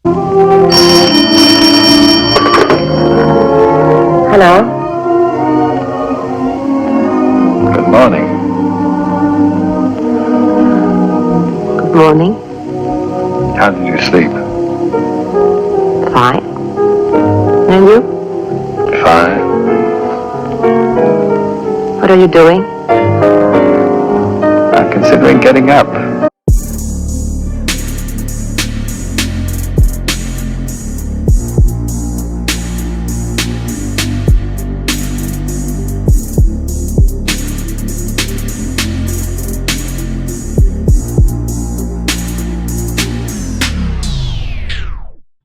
Hello. Good morning. Good morning. How did you sleep? Fine. And you? Fine. What are you doing? I'm considering getting up.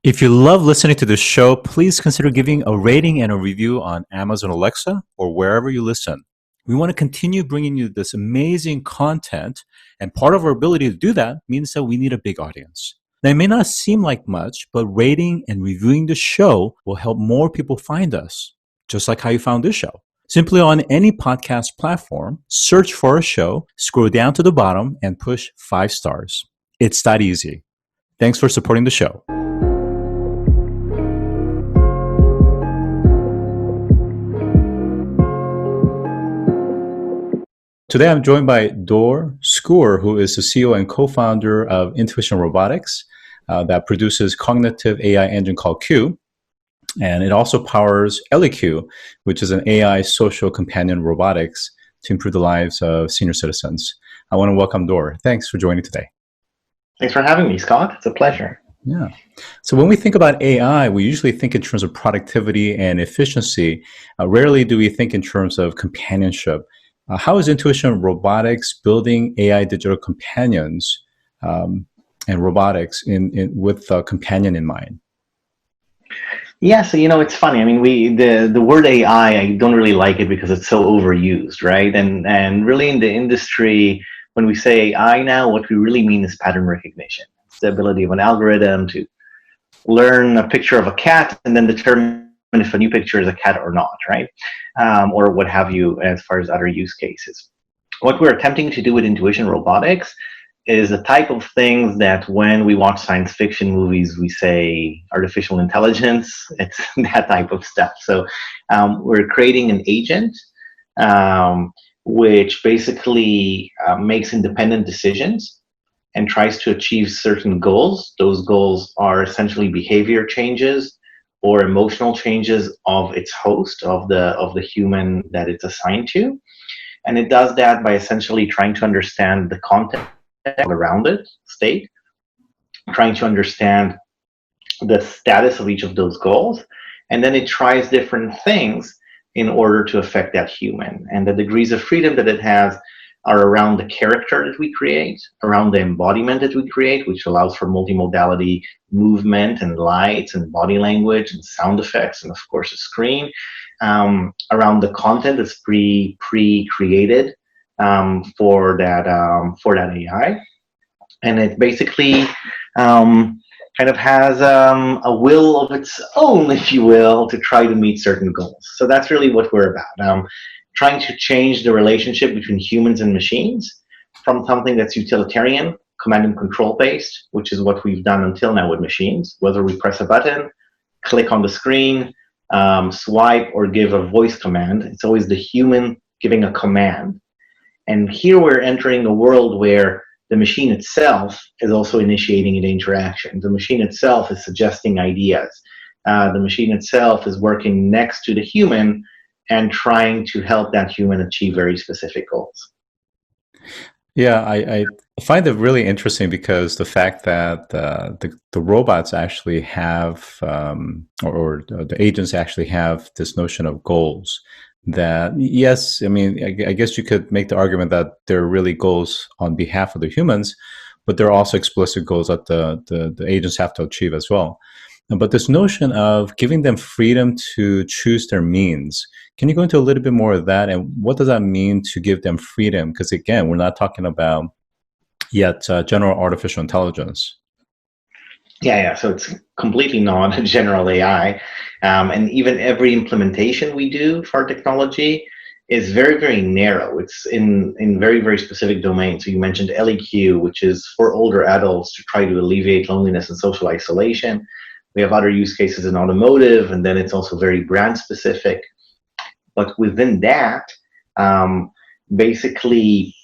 If you love listening to this show, please consider giving a rating and a review on Amazon Alexa or wherever you listen. We want to continue bringing you this amazing content, and part of our ability to do that means that we need a big audience. Now, it may not seem like much, but rating and reviewing the show will help more people find us, just like how you found this show. Simply on any podcast platform, search for a show, scroll down to the bottom, and push 5 stars. It's that easy. Thanks for supporting the show. Today, I'm joined by Dor Skuler, who is the CEO and co-founder of Intuition Robotics that produces cognitive AI engine called Q. And it also powers ElliQ, which is an AI social companion robotics to improve the lives of senior citizens. I want to welcome Dor. Thanks for joining today. Thanks for having me, Scott. It's a pleasure. Yeah. So when we think about AI, we usually think in terms of productivity and efficiency. Rarely do we think in terms of companionship. How is Intuition Robotics building AI digital companions and robotics with a companion in mind? Yeah, so it's funny. I mean, the word AI, I don't really like it because it's so overused, right? And really in the industry, when we say AI now, what we really mean is pattern recognition. It's the ability of an algorithm to learn a picture of a cat and then determine if a new picture is a cat or not, right? Or what have you, as far as other use cases. What we're attempting to do with Intuition Robotics is the type of things that when we watch science fiction movies, we say artificial intelligence. It's that type of stuff. So we're creating an agent which basically makes independent decisions and tries to achieve certain goals. Those goals are essentially behavior changes or emotional changes of its host, of the human that it's assigned to. And it does that by essentially trying to understand the context around it, state, trying to understand the status of each of those goals, and then it tries different things in order to affect that human. And the degrees of freedom that it has are around the character that we create, around the embodiment that we create, which allows for multi-modality movement and lights and body language and sound effects and of course a screen, around the content that's pre-created for that AI. And it basically kind of has a will of its own, if you will, to try to meet certain goals. So that's really what we're about. Trying to change the relationship between humans and machines from something that's utilitarian, command and control based, which is what we've done until now with machines. Whether we press a button, click on the screen, swipe, or give a voice command, it's always the human giving a command. And here we're entering a world where the machine itself is also initiating an interaction. The machine itself is suggesting ideas. The machine itself is working next to the human and trying to help that human achieve very specific goals. Yeah, I find it really interesting because the fact that the robots actually have, or the agents actually have this notion of goals. That, yes, I mean, I guess you could make the argument that they're really goals on behalf of the humans, but there are also explicit goals that the agents have to achieve as well. But this notion of giving them freedom to choose their means, can you go into a little bit more of that? And what does that mean to give them freedom? Because again, we're not talking about yet general artificial intelligence. Yeah. So it's completely non-general AI. And even every implementation we do for our technology is very, very narrow. It's in very, very specific domains. So you mentioned ElliQ, which is for older adults to try to alleviate loneliness and social isolation. We have other use cases in automotive, and then it's also very brand specific. But within that, basically,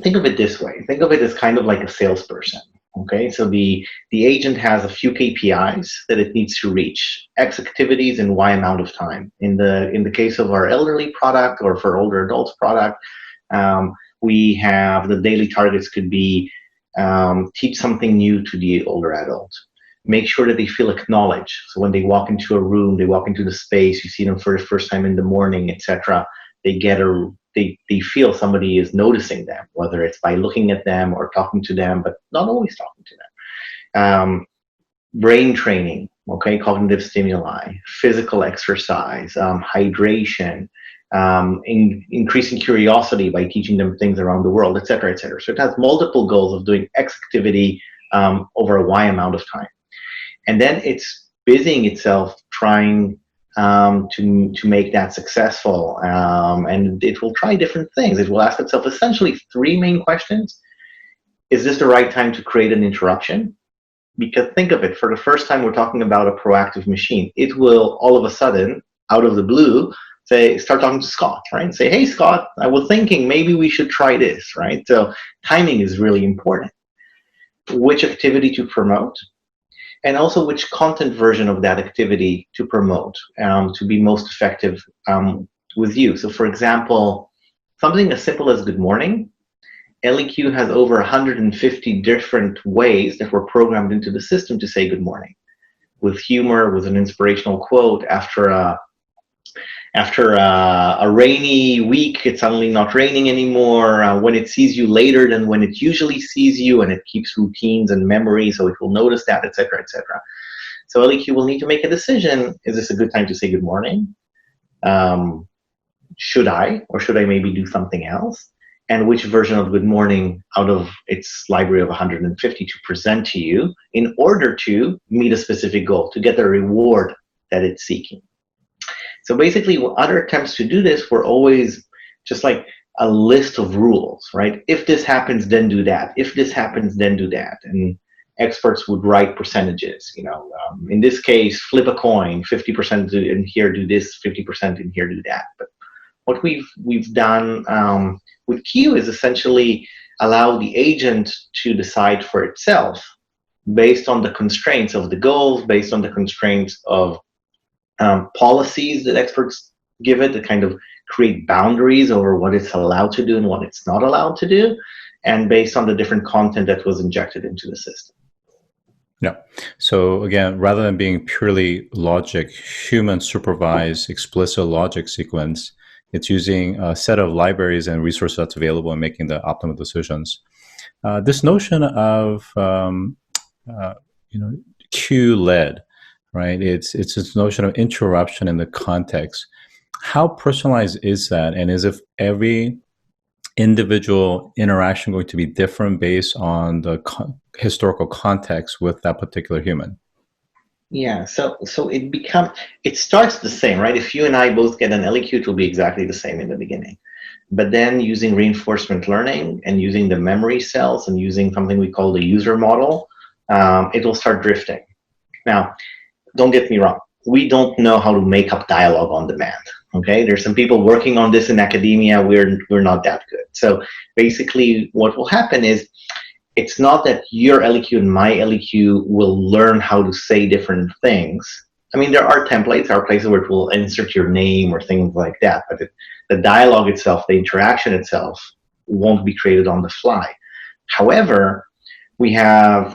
think of it this way. Think of it as kind of like a salesperson. Okay, so the agent has a few KPIs that it needs to reach: X activities in Y amount of time. In the case of our elderly product or for older adults product, we have the daily targets could be teach something new to the older adult, make sure that they feel acknowledged. So when they walk into a room, they walk into the space, you see them for the first time in the morning, etc. They feel somebody is noticing them, whether it's by looking at them or talking to them, but not always talking to them. Brain training, okay, cognitive stimuli, physical exercise, hydration, increasing curiosity by teaching them things around the world, etc., etc. So it has multiple goals of doing X activity over a Y amount of time. And then it's busying itself trying to make that successful, and it will try different things. It will ask itself essentially three main questions. Is this the right time to create an interruption? Because think of it, for the first time we're talking about a proactive machine. It will all of a sudden, out of the blue, start talking to Scott, right? And say, hey Scott, I was thinking maybe we should try this, right? So timing is really important. Which activity to promote? And also which content version of that activity to promote to be most effective with you. So for example, something as simple as good morning, ElliQ has over 150 different ways that were programmed into the system to say good morning. With humor, with an inspirational quote, after a rainy week, it's suddenly not raining anymore. When it sees you later than when it usually sees you, and it keeps routines and memory, so it will notice that, etc., etc. So ElliQ will need to make a decision. Is this a good time to say good morning? Should I, or should I maybe do something else? And which version of good morning out of its library of 150 to present to you in order to meet a specific goal, to get the reward that it's seeking. So basically, other attempts to do this were always just like a list of rules, right? If this happens, then do that. If this happens, then do that. And experts would write percentages. In this case, flip a coin, 50% in here do this, 50% in here do that. But what we've done with Q is essentially allow the agent to decide for itself based on the constraints of the goals, based on the constraints of policies that experts give it, to kind of create boundaries over what it's allowed to do and what it's not allowed to do, and based on the different content that was injected into the system. Yeah. So again, rather than being purely logic, human supervised explicit logic sequence, it's using a set of libraries and resources that's available and making the optimal decisions. This notion of Q-led, right? It's this notion of interruption in the context. How personalized is that? And is if every individual interaction going to be different based on the historical context with that particular human? Yeah, so it starts the same, right? If you and I both get an ElliQ, it will be exactly the same in the beginning. But then using reinforcement learning and using the memory cells and using something we call the user model, it will start drifting. Now, don't get me wrong. We don't know how to make up dialogue on demand. Okay, there's some people working on this in academia. We're not that good. So basically, what will happen is, it's not that your ElliQ and my ElliQ will learn how to say different things. I mean, there are templates, there are places where it will insert your name or things like that. But the dialogue itself, the interaction itself, won't be created on the fly. However, we have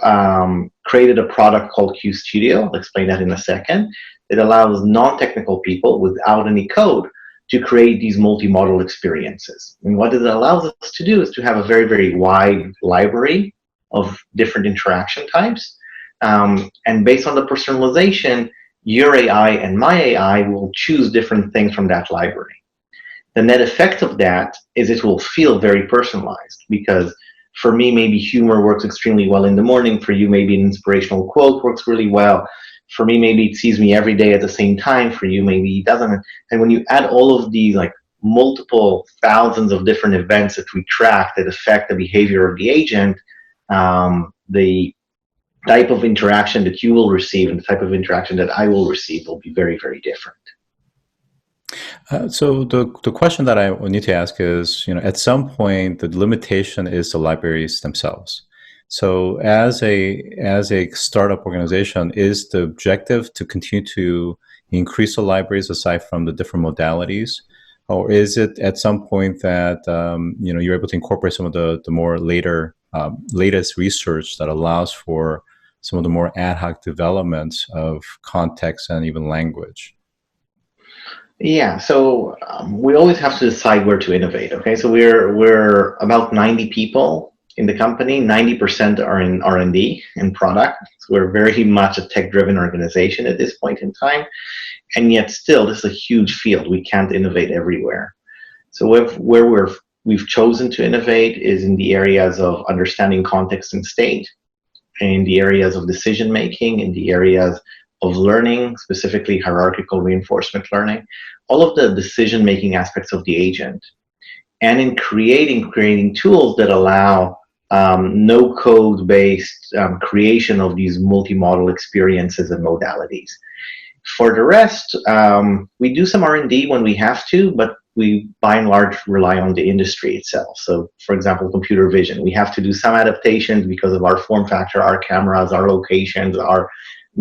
created a product called Q Studio. I'll explain that in a second. It allows non-technical people without any code to create these multi-modal experiences. And what it allows us to do is to have a very, very wide library of different interaction types. And based on the personalization, your AI and my AI will choose different things from that library. The net effect of that is it will feel very personalized, because for me, maybe humor works extremely well in the morning. For you, maybe an inspirational quote works really well. For me, maybe it sees me every day at the same time. For you, maybe it doesn't. And when you add all of these like multiple thousands of different events that we track that affect the behavior of the agent, the type of interaction that you will receive and the type of interaction that I will receive will be very, very different. So the question that I need to ask is, at some point, the limitation is the libraries themselves. So as a startup organization, is the objective to continue to increase the libraries aside from the different modalities? Or is it at some point that you're able to incorporate some of the more latest research that allows for some of the more ad hoc developments of context and even language? Yeah, so we always have to decide where to innovate. Okay, so we're about 90 people in the company. 90% are in R&D and product. So we're very much a tech-driven organization at this point in time, and yet still, this is a huge field. We can't innovate everywhere. So where we've chosen to innovate is in the areas of understanding context and state, in the areas of decision making, in the areas of learning, specifically hierarchical reinforcement learning, all of the decision-making aspects of the agent, and in creating tools that allow no-code-based creation of these multi-modal experiences and modalities. For the rest, we do some R&D when we have to, but we by and large rely on the industry itself. So, for example, computer vision. We have to do some adaptations because of our form factor, our cameras, our locations, our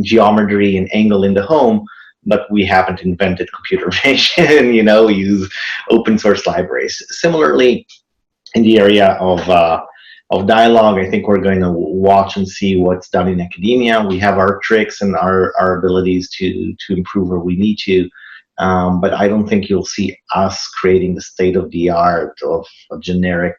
geometry and angle in the home, but we haven't invented computer vision. We use open source libraries. Similarly, in the area of dialogue, I think we're going to watch and see what's done in academia. We have our tricks and our abilities to improve where we need to, but I don't think you'll see us creating the state-of-the-art of a generic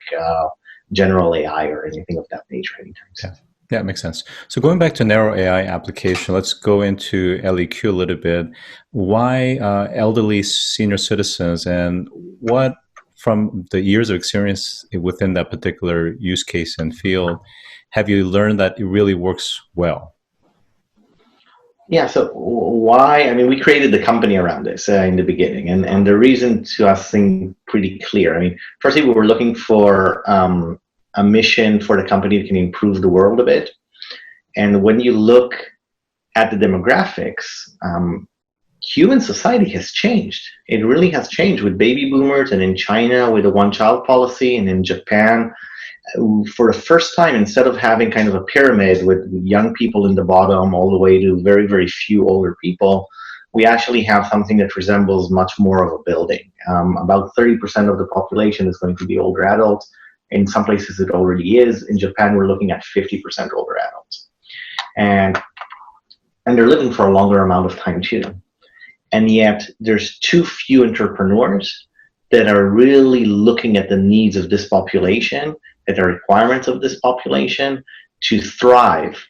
general AI or anything of that nature anytime soon. Yeah, it makes sense. So going back to narrow AI application, let's go into ElliQ a little bit. Why elderly senior citizens, and what from the years of experience within that particular use case and field have you learned that it really works well? Yeah, so why? I mean, we created the company around this in the beginning, and the reason to us seemed pretty clear. I mean, firstly, we were looking for a mission for the company that can improve the world a bit. And when you look at the demographics, human society has changed. It really has changed with baby boomers, and in China with a one-child policy, and in Japan, for the first time, instead of having kind of a pyramid with young people in the bottom all the way to very, very few older people, we actually have something that resembles much more of a building. About 30% of the population is going to be older adults. In some places it already is. In Japan, we're looking at 50% older adults. And they're living for a longer amount of time too. And yet there's too few entrepreneurs that are really looking at the needs of this population, at the requirements of this population to thrive,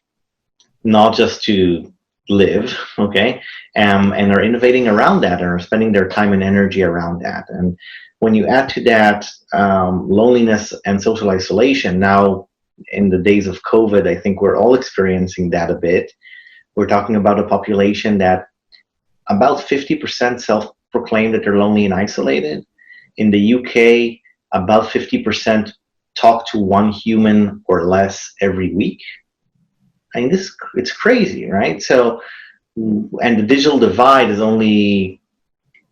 not just to live, okay? And are innovating around that and are spending their time and energy around that. And when you add to that loneliness and social isolation, now in the days of COVID, I think we're all experiencing that a bit. We're talking about a population that about 50% self-proclaim that they're lonely and isolated. In the UK, about 50% talk to one human or less every week. I mean, it's crazy, right? So, and the digital divide is only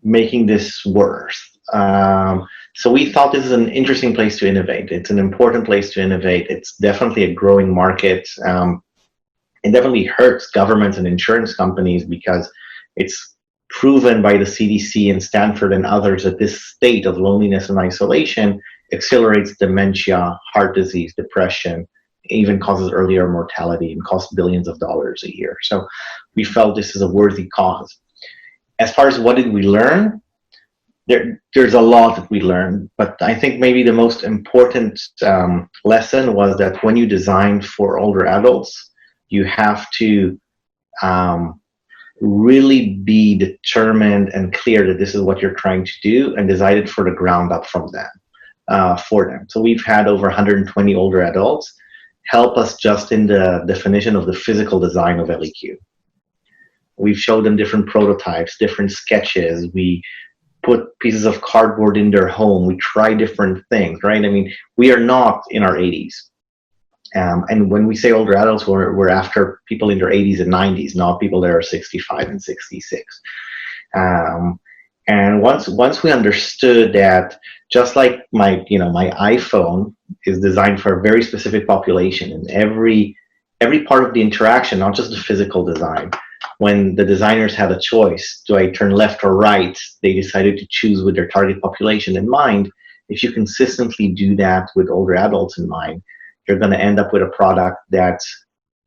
making this worse. So we thought this is an interesting place to innovate. It's an important place to innovate. It's definitely a growing market. It definitely hurts governments and insurance companies because it's proven by the CDC and Stanford and others that this state of loneliness and isolation accelerates dementia, heart disease, depression, even causes earlier mortality and costs billions of dollars a year. So we felt this is a worthy cause. As far as what did we learn, there's a lot that we learned, but I think maybe the most important lesson was that when you design for older adults, you have to really be determined and clear that this is what you're trying to do and design it for the ground up from them, for them. So we've had over 120 older adults help us just in the definition of the physical design of ElliQ. We've showed them different prototypes, different sketches. We put pieces of cardboard in their home. We try different things, right? I mean, we are not in our 80s. And when we say older adults, we're after people in their 80s and 90s, not people that are 65 and 66. And once we understood that, just like my iPhone is designed for a very specific population, and every part of the interaction, not just the physical design, when the designers had a choice, do I turn left or right? They decided to choose with their target population in mind. If you consistently do that with older adults in mind, you're going to end up with a product that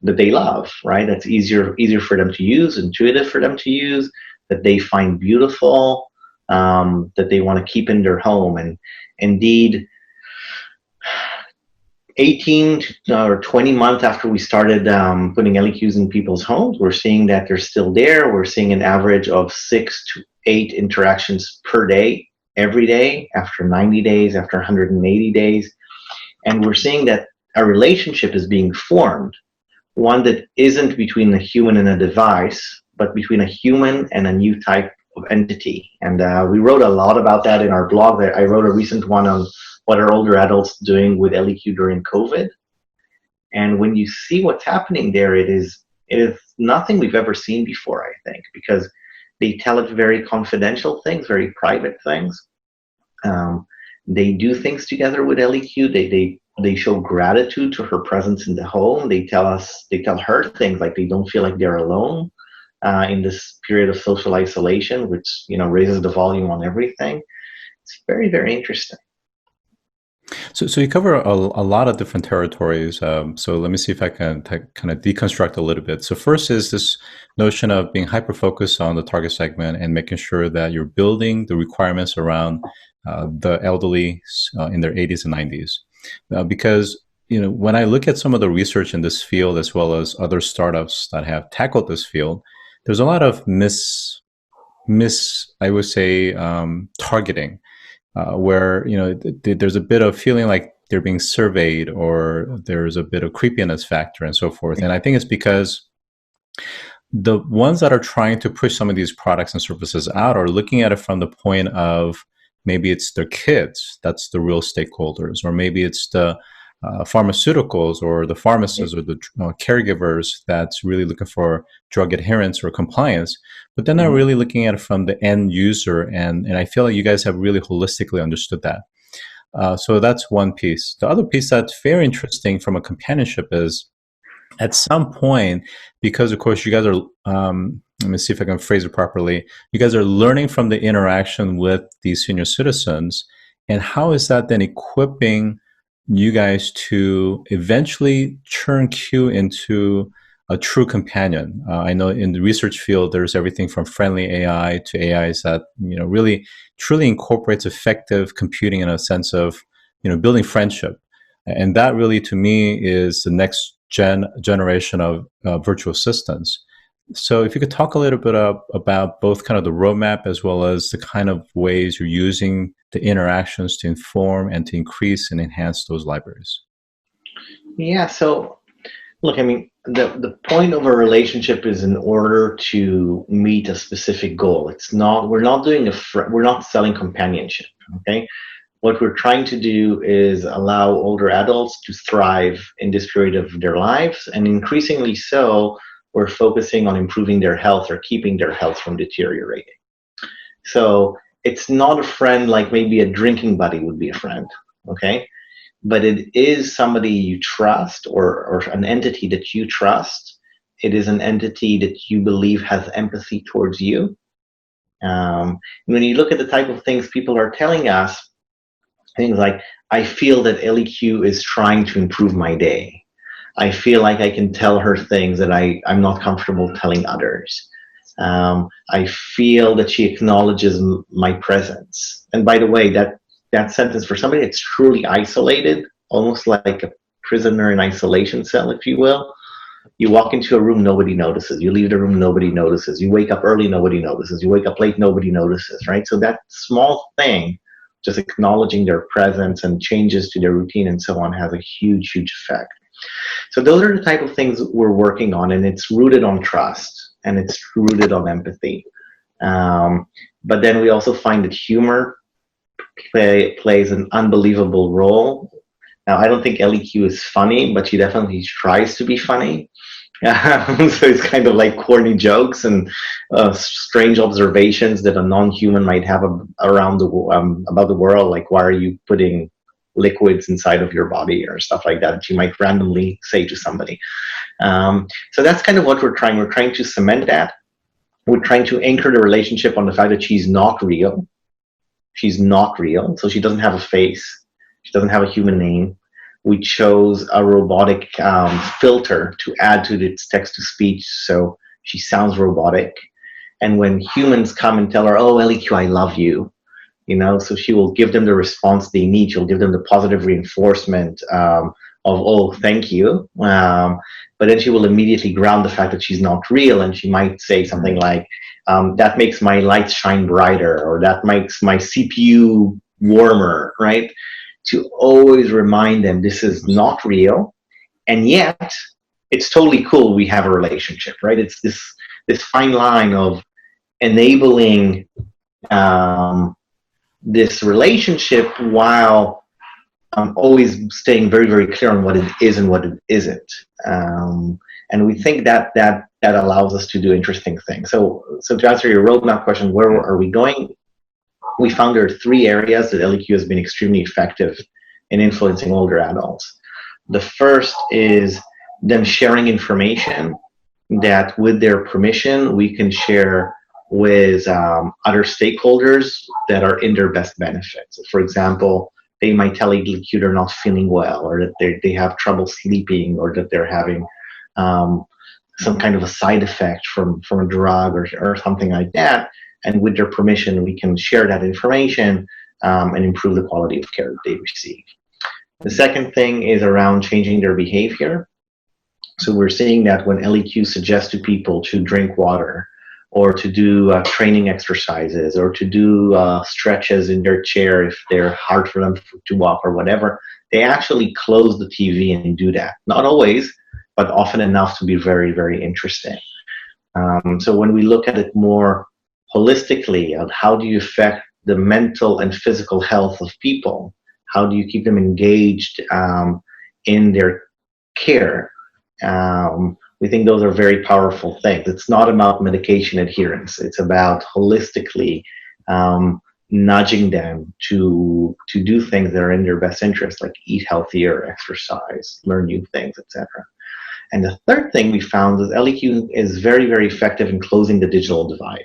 they love, right? That's easier for them to use, intuitive for them to use, that they find beautiful, that they want to keep in their home. And indeed, 18 or 20 months after we started putting ElliQs in people's homes, we're seeing that they're still there. We're seeing an average of 6 to 8 interactions per day, every day, after 90 days, after 180 days. And we're seeing that a relationship is being formed, one that isn't between a human and a device, but between a human and a new type of entity. And we wrote a lot about that in our blog. I wrote a recent one on what are older adults doing with ElliQ during COVID. And when you see what's happening there, it is nothing we've ever seen before, I think, because they tell it very confidential things, very private things. They do things together with ElliQ. They show gratitude to her presence in the home. They tell her things like they don't feel like they're alone in this period of social isolation, which raises the volume on everything. It's very, very interesting. So you cover a lot of different territories. So let me see if I can kind of deconstruct a little bit. So first is this notion of being hyper-focused on the target segment and making sure that you're building the requirements around the elderly in their 80s and 90s. Because when I look at some of the research in this field, as well as other startups that have tackled this field, there's a lot of I would say, targeting. Where there's a bit of feeling like they're being surveyed, or there's a bit of creepiness factor and so forth. And I think it's because the ones that are trying to push some of these products and services out are looking at it from the point of maybe it's their kids, that's the real stakeholders, or maybe it's the pharmaceuticals or the pharmacists or the caregivers that's really looking for drug adherence or compliance, but they're not really looking at it from the end user. And I feel like you guys have really holistically understood that. So that's one piece. The other piece that's very interesting from a companionship is, at some point, because of course you guys are, let me see if I can phrase it properly, you guys are learning from the interaction with these senior citizens, and how is that then equipping you guys to eventually turn Q into a true companion? I know in the research field, there's everything from friendly AI to AIs that really truly incorporates effective computing in a sense of building friendship, and that really to me is the next generation of virtual assistants. So if you could talk a little bit about both kind of the roadmap as well as the kind of ways you're using the interactions to inform and to increase and enhance those libraries. Yeah, so look, I mean, the point of a relationship is in order to meet a specific goal. We're not selling companionship, okay? What we're trying to do is allow older adults to thrive in this period of their lives, and increasingly so, we're focusing on improving their health or keeping their health from deteriorating. So it's not a friend like maybe a drinking buddy would be a friend, okay? But it is somebody you trust, or an entity that you trust. It is an entity that you believe has empathy towards you. When you look at the type of things people are telling us, things like, I feel that ElliQ is trying to improve my day. I feel like I can tell her things that I'm not comfortable telling others. I feel that she acknowledges my presence. And by the way, that sentence, for somebody that's truly isolated, almost like a prisoner in isolation cell, if you will, you walk into a room, nobody notices. You leave the room, nobody notices. You wake up early, nobody notices. You wake up late, nobody notices, right? So that small thing, just acknowledging their presence and changes to their routine and so on, has a huge, huge effect. So those are the type of things we're working on, and it's rooted on trust, and it's rooted on empathy. But then we also find that humor plays an unbelievable role. Now, I don't think ElliQ is funny, but she definitely tries to be funny. So it's kind of like corny jokes and strange observations that a non-human might have around about the world, like why are you putting liquids inside of your body or stuff like that you might randomly say to somebody. So that's kind of what we're trying. We're trying to cement that. We're trying to anchor the relationship on the fact that she's not real. She's not real, so she doesn't have a face. She doesn't have a human name. We chose a robotic filter to add to its text-to-speech, so she sounds robotic. And when humans come and tell her, "Oh, ElliQ, I love you," so she will give them the response they need. She'll give them the positive reinforcement of, "Oh, thank you." But then she will immediately ground the fact that she's not real, and she might say something like, "That makes my lights shine brighter," or "That makes my CPU warmer," right? To always remind them this is not real, and yet it's totally cool we have a relationship, right? It's this fine line of enabling this relationship while always staying very, very clear on what it is and what it isn't. And we think that allows us to do interesting things. So to answer your roadmap question, where are we going? We found there are 3 areas that ElliQ has been extremely effective in influencing older adults. The first is them sharing information that, with their permission, we can share with other stakeholders that are in their best benefit. So for example, they might tell ElliQ they're not feeling well, or that they have trouble sleeping, or that they're having some kind of a side effect from a drug or something like that. And with their permission, we can share that information and improve the quality of care that they receive. The second thing is around changing their behavior. So we're seeing that when ElliQ suggests to people to drink water, or to do training exercises, or to do stretches in their chair if they're hard for them to walk or whatever, they actually close the TV and do that. Not always, but often enough to be very, very interesting. So when we look at it more holistically, on how do you affect the mental and physical health of people, how do you keep them engaged in their care, we think those are very powerful things. It's not about medication adherence. It's about holistically nudging them to do things that are in their best interest, like eat healthier, exercise, learn new things, etc. And the third thing we found is ElliQ is very, very effective in closing the digital divide.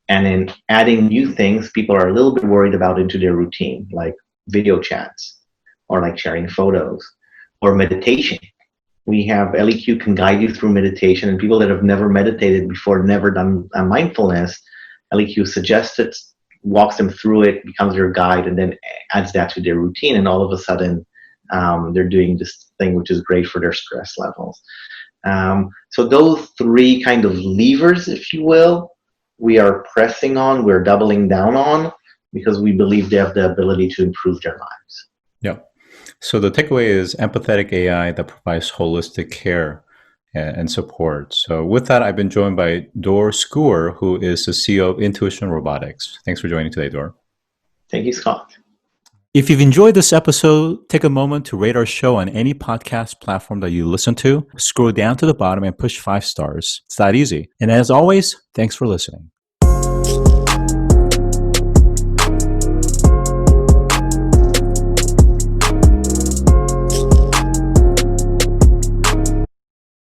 And in adding new things people are a little bit worried about into their routine, like video chats, or like sharing photos, or meditation. We have ElliQ can guide you through meditation, and people that have never meditated before, never done mindfulness, ElliQ suggests it, walks them through it, becomes your guide, and then adds that to their routine, and all of a sudden they're doing this thing which is great for their stress levels. So those 3 kind of levers, if you will, we are pressing on, we're doubling down on, because we believe they have the ability to improve their lives. Yeah. So the takeaway is empathetic AI that provides holistic care and support. So with that, I've been joined by Dor Skuler, who is the CEO of Intuition Robotics. Thanks for joining today, Dor. Thank you, Scott. If you've enjoyed this episode, take a moment to rate our show on any podcast platform that you listen to. Scroll down to the bottom and push 5 stars. It's that easy. And as always, thanks for listening.